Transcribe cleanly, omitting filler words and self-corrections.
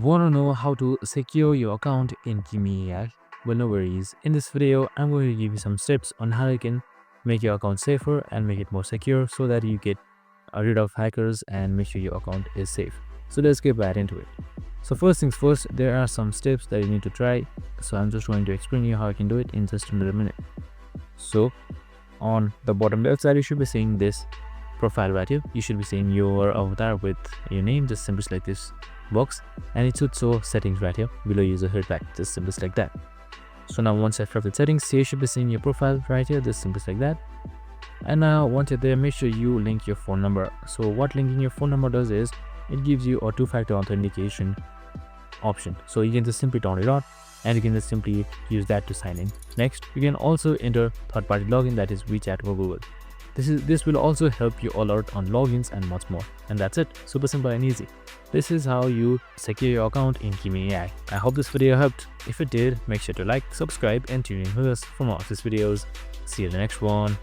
Want to know how to secure your account in Kimi AI? Well, no worries. In this video, I'm going to give you some tips on how you can make your account safer and make it more secure so that you get rid of hackers and make sure your account is safe. So let's get right into it. So first things first, there are some steps that you need to try. So I'm just going to explain you how I can do it in just under a minute. So on the bottom left side, you should be seeing this profile right here. You should be seeing your avatar with your name, just simply select this box, and it should show settings right here below user feedback, just simply like that. So now once after the settings, here you should be seeing your profile right here, just simply like that. And now once you're there, make sure you link your phone number. So what linking your phone number does is it gives you a two-factor authentication option. So you can just simply turn it on and you can just simply use that to sign in. Next, you can also enter third-party login, that is WeChat or Google. This will also help you alert on logins and much more. And that's it. Super simple and easy. This is how you secure your account in Kimi AI. I hope this video helped. If it did, make sure to like, subscribe, and tune in with us for more of these videos. See you in the next one.